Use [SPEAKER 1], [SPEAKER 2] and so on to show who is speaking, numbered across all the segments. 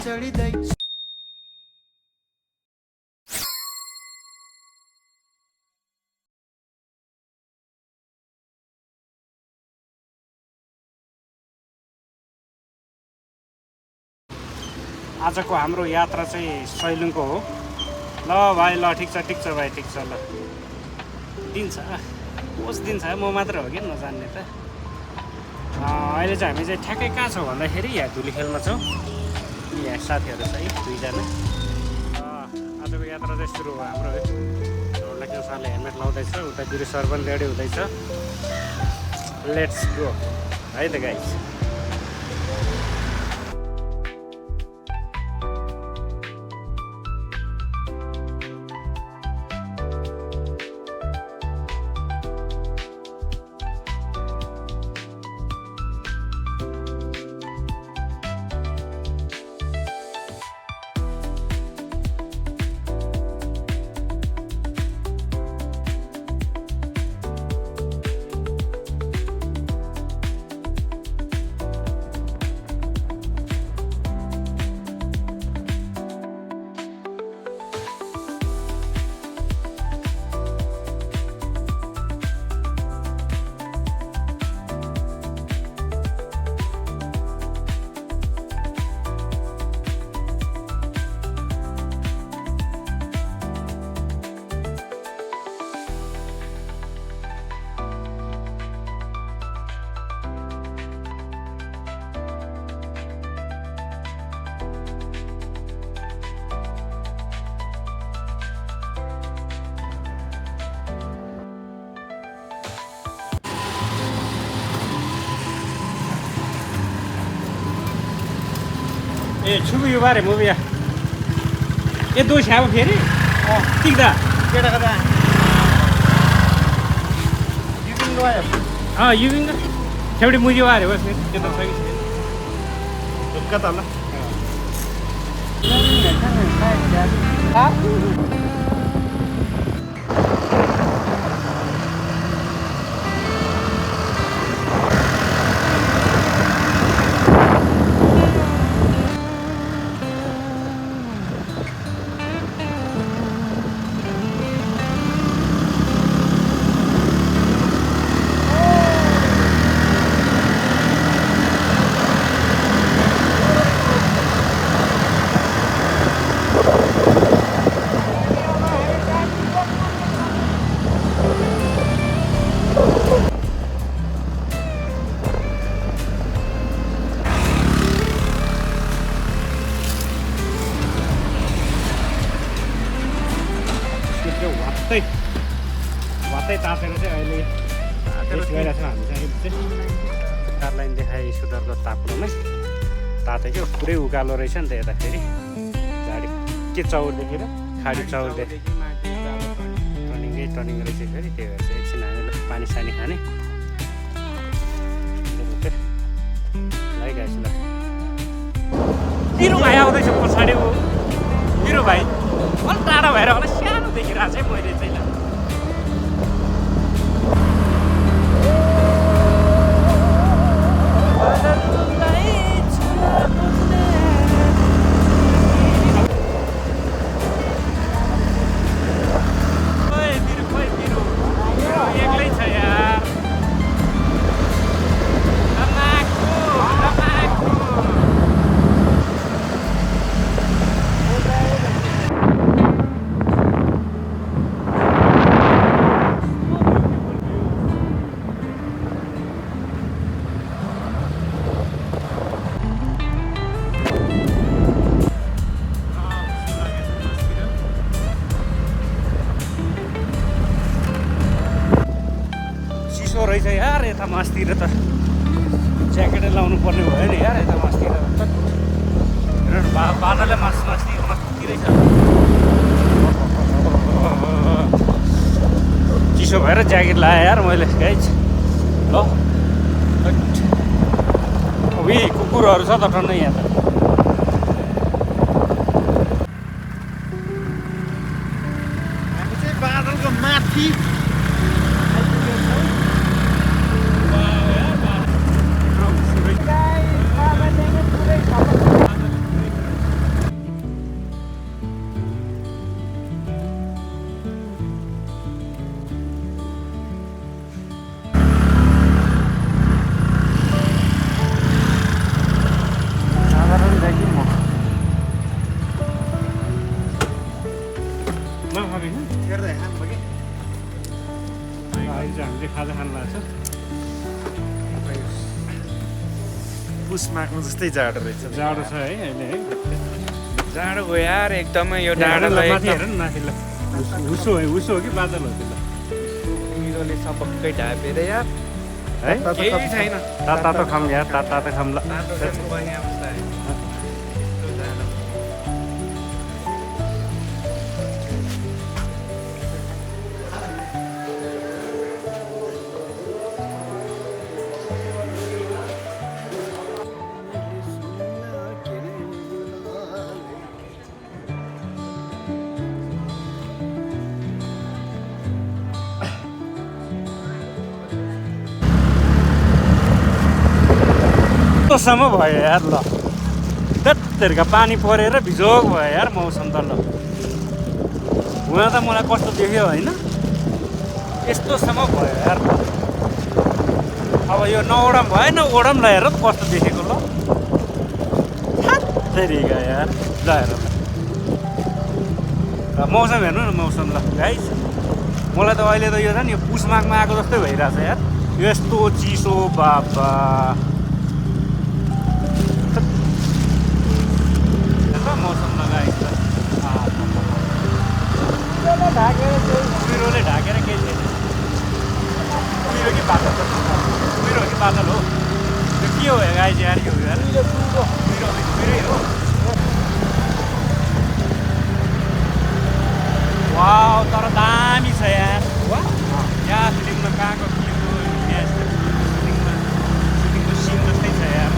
[SPEAKER 1] चढिँदै
[SPEAKER 2] आजको हाम्रो यात्रा चाहिँ सैलुङको हो। ल भाइ ल ठिक छ भाइ ठिक छ ल दिन्छ कोस दिन्छ म मात्र हो कि नजान्ने त। अहिले चाहिँ हामी चाहिँ ठ्याक्कै कहाँ छौँ भन्दाखेरि यहाँ धुली खेलमा छौँ। यहाँ साथीहरू छ है दुईजना। आजको यात्रा चाहिँ सुरु भयो हाम्रो है। रोडलाई सरले हेलमेट लाउँदैछ, उता गिरी सर पनि रेडी हुँदैछ। लेट्स गो है त गाइस। ए छुबु यो बारे मूवी ये दोष है वो फेरि ठीक दा
[SPEAKER 1] केटा कता युबिङ गयो
[SPEAKER 2] युबिङ एउटी मुजी बारे हो फेरि त्यो त सही छ
[SPEAKER 1] ढुक्का त ल वात्तै तातेर चाहिँ अहिले गइरहेको छौँ हामी चाहिँ कार लाइन देखाए सुधारको ताप्रोमै तातेको पुरै उकालो रहेछ नि त यता फेरि गाडी के चौरदेखि र खाडी चौरदेखि टर्निङ रहेछ फेरि त्यही भएर चाहिँ एकछिन हामीले पानी सानी खाने लगाइरहेको छु ल। पिरो भाइ आउँदैछ पछाडि ऊ पिरो भाइ अलिक टाढा भएर होला सानो देखिरहेको चाहिँ मैले चाहिँ ल। रहेछ यार यता मासतिर त ज्याकेटै लाउनु पर्ने भयो नि यार यता मासतिर बादलले मास्ती रहेछ चिसो भएर ज्याकेट लाएँ यार मैले गाइज ल। उही कुकुरहरू छ त टन्नै यहाँ त हामी चाहिँ बादलको माथि
[SPEAKER 2] आज खानु लाग्छ
[SPEAKER 3] पुस माग्नु जस्तै जाडो रहेछ
[SPEAKER 2] जाडो छ है अहिले है
[SPEAKER 3] जाडो हो यार एकदमै यो डाँडालाई
[SPEAKER 2] माथि हेर न माथि ल हुसो हो कि बादल हो त्यो
[SPEAKER 3] कुहिरोले सबक्कै ढापेर यार
[SPEAKER 2] है
[SPEAKER 3] केही छैन
[SPEAKER 2] तातो खाम यार तातो खाम ल
[SPEAKER 3] तातो खानु पर्ने अवस्था है यस्तो जाडो।
[SPEAKER 2] कस्तोसम्म भयो यार ल त्यत्तिका पानी परेर भिजोक भयो यार मौसम त ल हुन त मलाई कस्तो देख्यो होइन यस्तोसम्म भयो यार ल अब यो नओडम भयो न ओडम लगाएर कस्तो देखेको ल त्यतिका यार लगाएर ल मौसम हेर्नु न मौसम ल गाइस मलाई त अहिले त यो छ नि यो पुस माघमा आएको जस्तै भइरहेछ यार यस्तो चिसो बाबा मौसममा गाइस त कुहिरोले ढाकेर केही छैन कुहिरो कि बादल कुहिरो कि बादल हो यो के हो गाइस यार यो यार कुहिरै हो वाउ तर दामी छ यार यहाँ फिल्ममा कहाँको फिल्म हो सुटिङको सिन जस्तै छ यार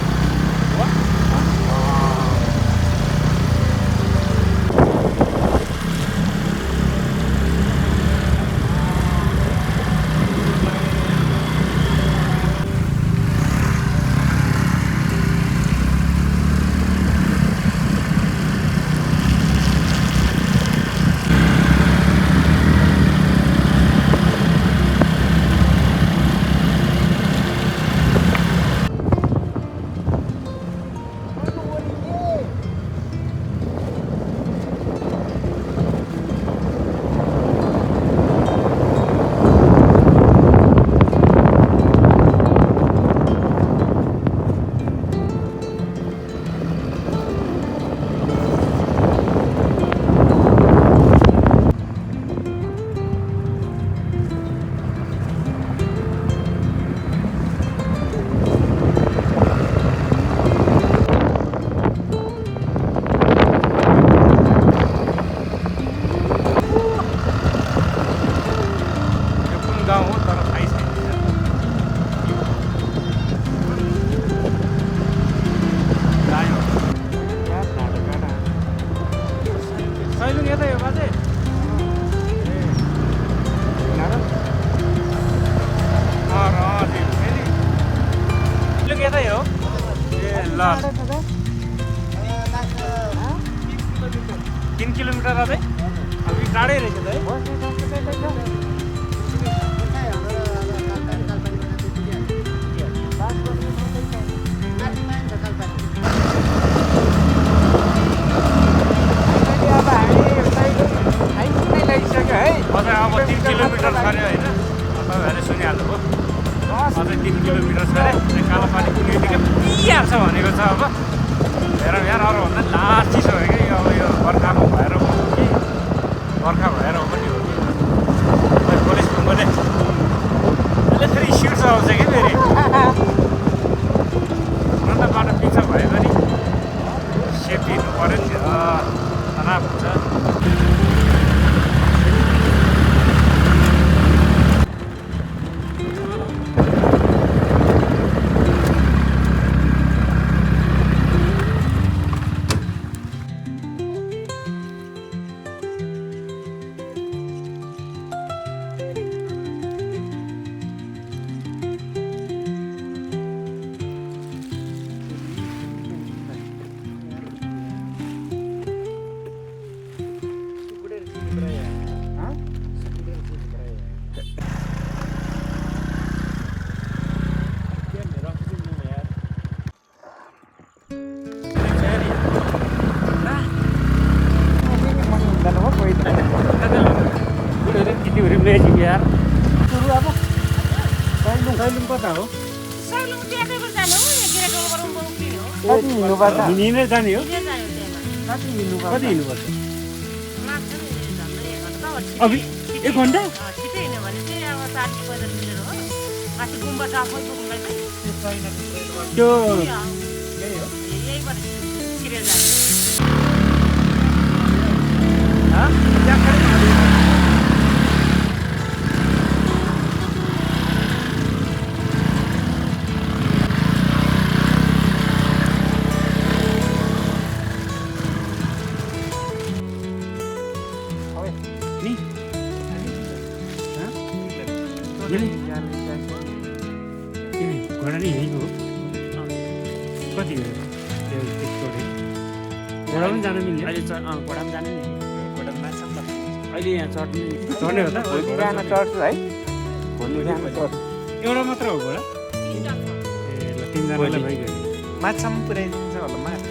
[SPEAKER 2] गाउँ हो तर थाहै छैन सैलुङ यतै हो बाजे सैलुङ यतै हो ए ल 3 किलोमिटर अझै अब टाढै रहेछ त है अब 3 किलोमिटर गऱ्यो होइन तपाईँहरूले सुनिहाल्नुभयो अझै 3 किलोमिटर छ अरे कालो पानी पुग्ने बित्तिकै पिइहाल्छ भनेको छ अब हेरौँ यार अरूभन्दा लास्ट चिसो हो कि अब यो बर्खामा भएर हो कि बर्खा भएर हो पनि हो कि पुलिस घुम्बले यसले फेरि सिट्स आउँछ कि फेरि हुन त बाटो पिछा भयो भने सेफ्टी हिँड्नु पऱ्यो नि तनाव हुन्छ
[SPEAKER 1] कता हो
[SPEAKER 4] सैलुङ ट्याकेको जाने हो यहाँ गिराकोबाट उँभो उक्लिने हो
[SPEAKER 3] कति हिँड्नुपर्छ
[SPEAKER 1] हिँडेर जाने हो
[SPEAKER 4] हिँडेर जाने हो त्यहाँ
[SPEAKER 3] कति हिँड्नुपर्छ
[SPEAKER 1] कति हिँड्नुपर्छ
[SPEAKER 4] लाग्छ नि झन्डै 1 घन्टा अब
[SPEAKER 1] अब 1 घन्टा
[SPEAKER 4] छिटै हिँड्यो भने चाहिँ अब 40-45 मिनट हो माथि गुम्बा टापमै पुग्नुलाई चाहिँ
[SPEAKER 1] त्यो
[SPEAKER 4] यहीबाट छिरेर जाने
[SPEAKER 1] नि घोडा नि यहीँको हो कति हो त्यो घोडा पनि जान मिल्ने
[SPEAKER 3] अहिले घोडा पनि जाने नि घोडा माछा पनि अहिले यहाँ चढ्ने
[SPEAKER 1] चढ्ने हो त
[SPEAKER 3] भोलि बिहान चढ्छु है भोलि बिहान चढ्छु
[SPEAKER 1] एउटा मात्र हो घोडा ए ल तिनजनालाई भइगयो
[SPEAKER 3] माछा पनि पुऱ्याइदिन्छ होला माथि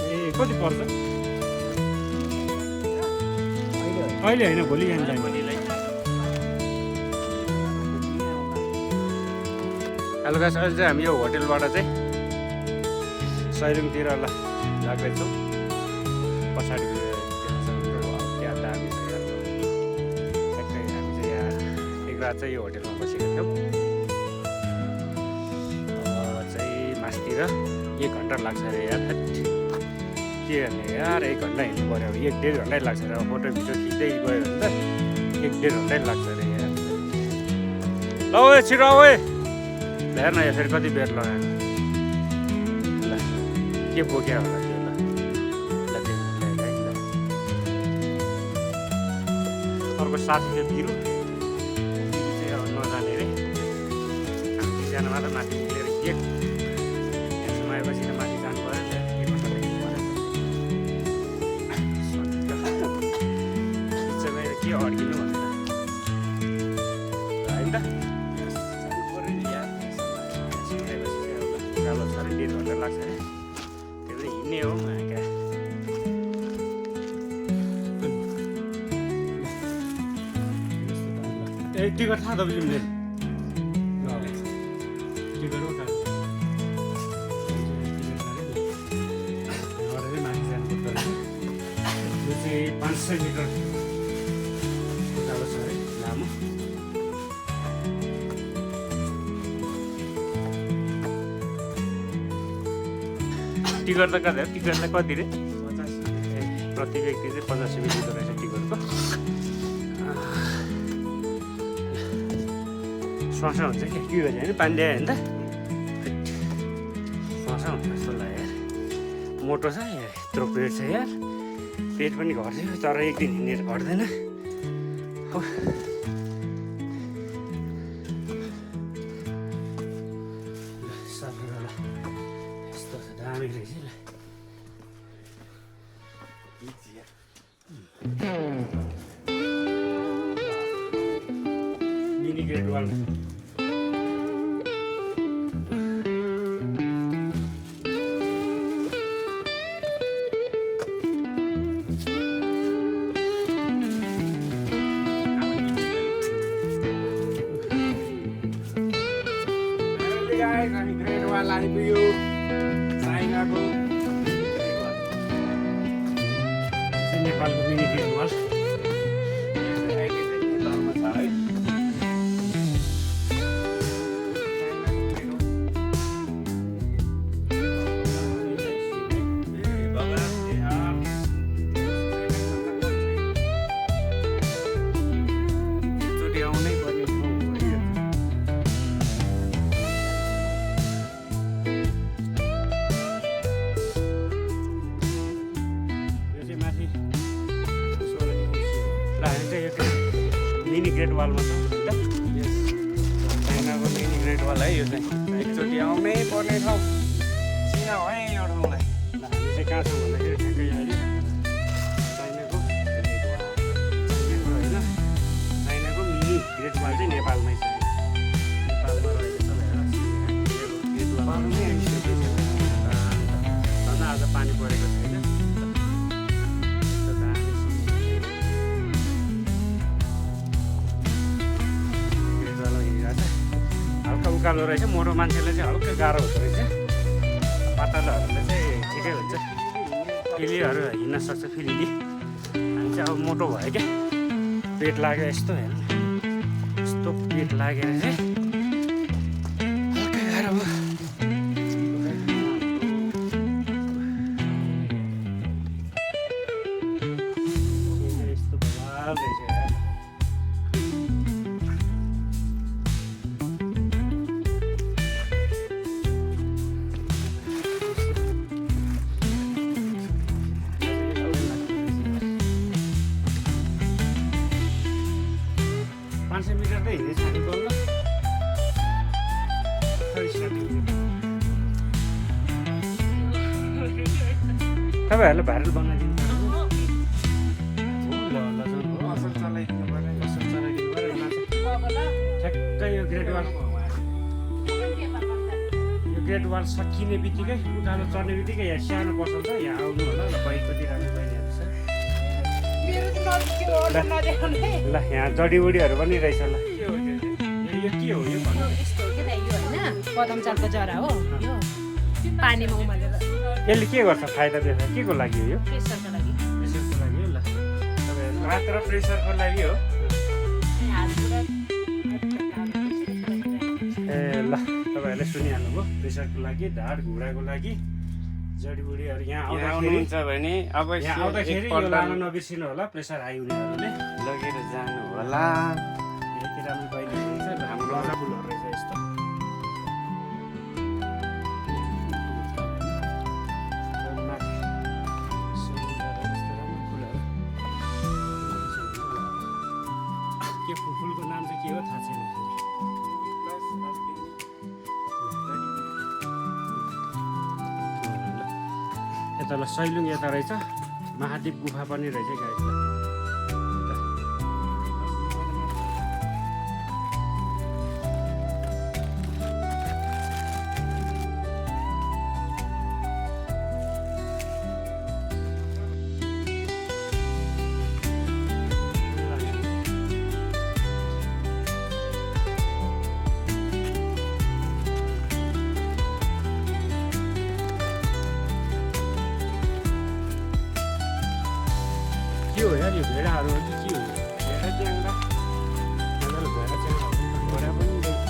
[SPEAKER 1] ए कति पर्छ अहिले होइन भोलि बिहान जाने हेलो गाइस अहिले चाहिँ हामी यो होटेलबाट चाहिँ सैलुङतिर लाग्दैछौँ पछाडि क्या दामी छ यार ठ्याक्कै हामी चाहिँ यहाँ एक रात चाहिँ यो होटेलमा बसेका थियौँ अब चाहिँ मासतिर 1 घन्टा लाग्छ अरे यार के गर्ने यार 1 घन्टा हिँड्नु पऱ्यो 1-1.5 घन्टै लाग्छ अरे अब फोटो भिडियो खिच्दै गयो भने त 1-1.5 घन्टै लाग्छ अरे यार ल ओए छिटो ओए हेर न यसरी कति बेर लगाएको ल के बोक्या होला त्यो ल अर्को साथी थियो बिरु चाहिँ अब नजाने अरे हामी दुईजना मात्र माथि निक्लेर यहाँसम्म आएपछि त माथि जानु पऱ्यो नि त 1 घन्टा लाग्नु पऱ्यो के अड्किनु भनेर होइन त कालो छ अरे 1.5 घन्टा लाग्छ अरे त्यो पनि हिँड्ने हो क्या ए टिकट थाहा तपाईँ तिमीले टिकट हो माथि जानुपर्दो रहेछ यो चाहिँ 500 मिटर उकालो छ अरे लामो टिकट त कति हो टिकटलाई कति रे 50 प्रति व्यक्ति चाहिँ 50 रुपियाँ लिँदो रहेछ टिकटको स्वासा हुन्छ क्या के गर्छ होइन पानी ल्यायो भने त स्वासा हुन्छ जस्तो लाग्यो यार मोटो छ यार यत्रो पेट छ यार पेट पनि घट्थ्यो तर एक दिन हिँडेर घट्दैन हो यस्तो छ दामी रहेछ ल मिनी ग्रेट वाल आइपुग्यो चाइनाको नेपालको mini great wall mini great वालमा छ चाइनाको मिनी ग्रेट वाल है यो चाहिँ एकचोटि आउनै पर्ने ठाउँ चिना हो है यो ठाउँलाई हामी चाहिँ कहाँ छौँ भन्दाखेरि ठ्याक्कै अहिले चाइनाको होइन चाइनाको मिनी ग्रेट वाल चाहिँ नेपालमै छ नेपालमा रहेको छ ग्रेट वालमै आइसकेको छ झन् आज पानी परेको छैन
[SPEAKER 2] उकालो रहेछ, मोटो मान्छेलाई चाहिँ हल्का गाह्रो हुँदो रहेछ, पातलाहरूले चाहिँ ठिकै हुन्छ, इलिहरू हिँड्न सक्छ। फेरि हामी चाहिँ अब मोटो भयो क्या, पेट लाग्यो यस्तो हेर्नु, यस्तो पेट लागेर चाहिँ हल्का गाह्रो भयो। यस्तो बवाल रहेछ यार। तपाईँहरूले भाइरल बनाइदिनु
[SPEAKER 3] असल चलाइदिनु पर्यो
[SPEAKER 2] ठ्याक्कै यो ग्रेट वाल सकिने बित्तिकै उकालो चढ्ने बित्तिकै यहाँ सानो पसल छ, यहाँ आउनु होला ल। बाइक कति राम्रो बहिनीहरू छ ल, यहाँ जडीबुडीहरू पनि रहेछ ल। यो के हो यो भन्नु?
[SPEAKER 4] यस्तो हो कि त यो होइन, बदाम चालको जरा हो यो, पानीमा उमालेर
[SPEAKER 2] यसले के गर्छ फाइदा बेफा के को लागि हो यो?
[SPEAKER 4] प्रेसरको लागि।
[SPEAKER 2] प्रेसरको लागि हो ल। तपाईँहरू मात्र प्रेसरको लागि हो। ए ल, तपाईँहरूले सुनिहाल्नुभयो, प्रेसरको लागि, ढाड घुँडाको लागि, जडीबुडीहरू यहाँ आउँदाखेरि
[SPEAKER 3] आउनुहुन्छ भने अब
[SPEAKER 2] यहाँ आउँदाखेरि यो लान नबिर्सिनु होला, प्रेसर हाई हुनेहरूले
[SPEAKER 3] लगेर जानु होला।
[SPEAKER 2] यति राम्रो बहिनी रहेछ, हाम्रो फुलहरू रहेछ यस्तो। के फुलको नाम चाहिँ के हो थाहा छैन। यता ल सैलुङ यता रहेछ, महादेव गुफा पनि रहेछ गाइस ल। के हो यार यो भेडाहरू हो कि के हो? भेडा च्याङ्ला मजाले भेडा च्याङ्ला घोडा पनि रहेछ,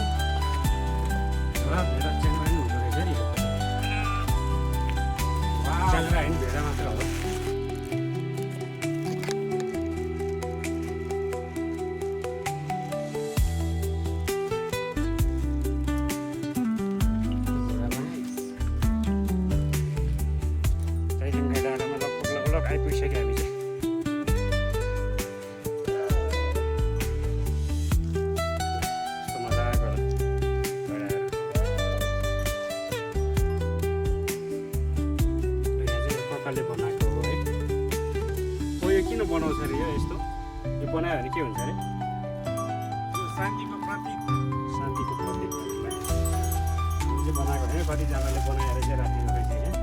[SPEAKER 2] भेडा च्याङ्ला पनि हुँदो रहेछ नि। च्याङ्ला होइन भेडा मात्र हो। त्यहाँदेखि डाँडामा लगभग आइपुगिसक्यो हामी चाहिँ। बनाएको हो है। ओ यो किन बनाउँछ अरे यो यस्तो? यो बनायो भने के हुन्छ अरे?
[SPEAKER 3] यो शान्तिको प्रतीक।
[SPEAKER 2] शान्तिको प्रतीक यो चाहिँ बनाएको होइन, कतिजनाले बनाएर चाहिँ राखेको रहेछ यहाँ।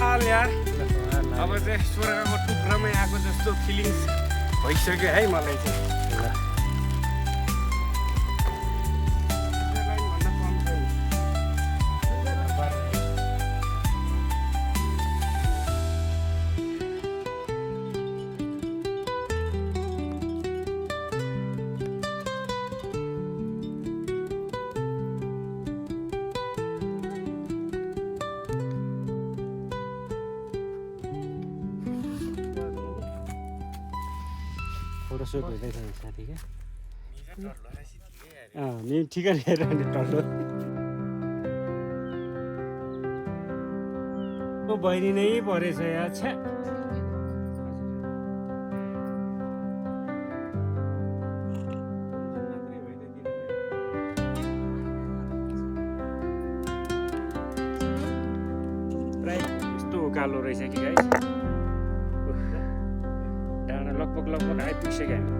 [SPEAKER 3] हाल यार, अब चाहिँ स्वर्गको टुक्रामै आएको जस्तो फिलिङ्स भइसक्यो है मलाई चाहिँ।
[SPEAKER 2] फोटोसुट हुँदैछ साथी क्या। नि ठिकै हेर नि टल्लो बहिनी नै परेछ यार छ्या। प्राय यस्तो उकालो रहेछ कि गाइस, डाँडा लगभग आइपुगिसक्यो हामी।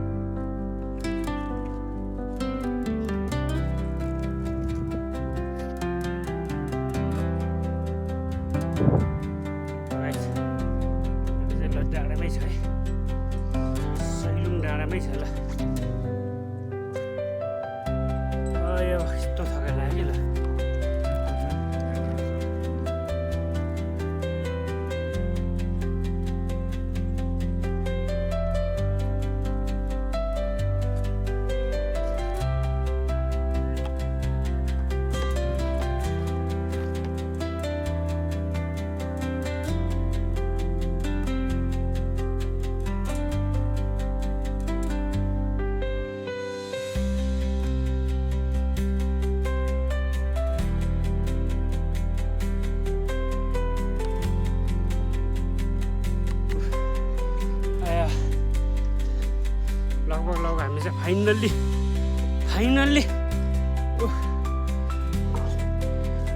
[SPEAKER 2] फाइनल्ली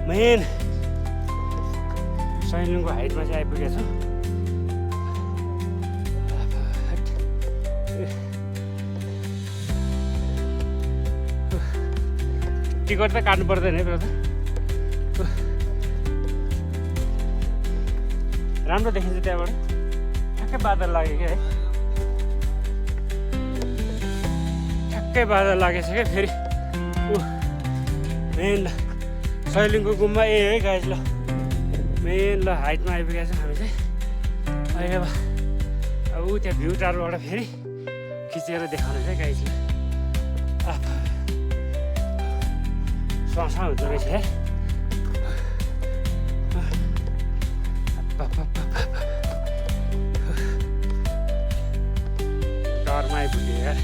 [SPEAKER 2] मेन सैलुङको हाइटमा चाहिँ आइपुगेको छु। टिकट त काट्नु पर्दैन है ब्रदर। राम्रो देखिन्छ त्यहाँबाट, ठ्याक्कै बादल लाग्यो क्या है, ठ्याक्कै बादल लागेछ क्या फेरि। मेन ल सैलुङको गुम्बा है गाइज, ल मेन ल हाइटमा आइपुगेको छौँ हामी चाहिँ अहिले। अब ऊ त्यहाँ भ्यू टावरबाट फेरि खिचेर देखाउनु चाहिँ गाइज, ल स्वासा हुँदो रहेछ है। डरमा आइपुग्यो यार।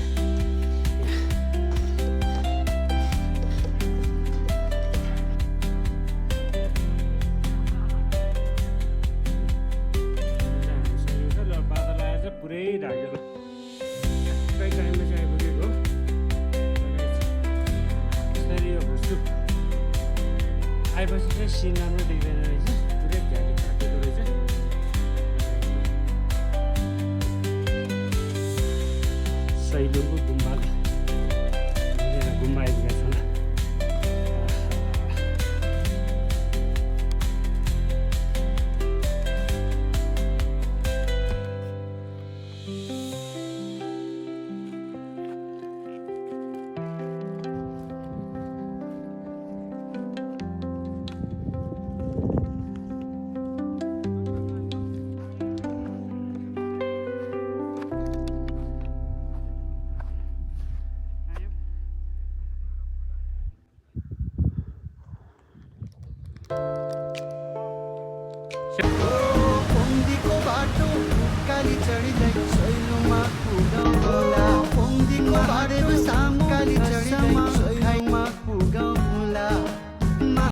[SPEAKER 2] बादल आएर चाहिँ पुरै ढाक्यो, ठ्याक्कै टाइममा चाहिँ आइपुगेको हो। यसरी यो भुस्टु आएपछि चाहिँ सिन राम्रो देख्दैन रहेछ, पुरै घाँटेको रहेछ। सैलुङको गुम्बा आइपुगेको छ ल।
[SPEAKER 5] पोंदीको बाटो काली चढी सैलुङमा पुगाउला, पोंदीको बाटो साम काली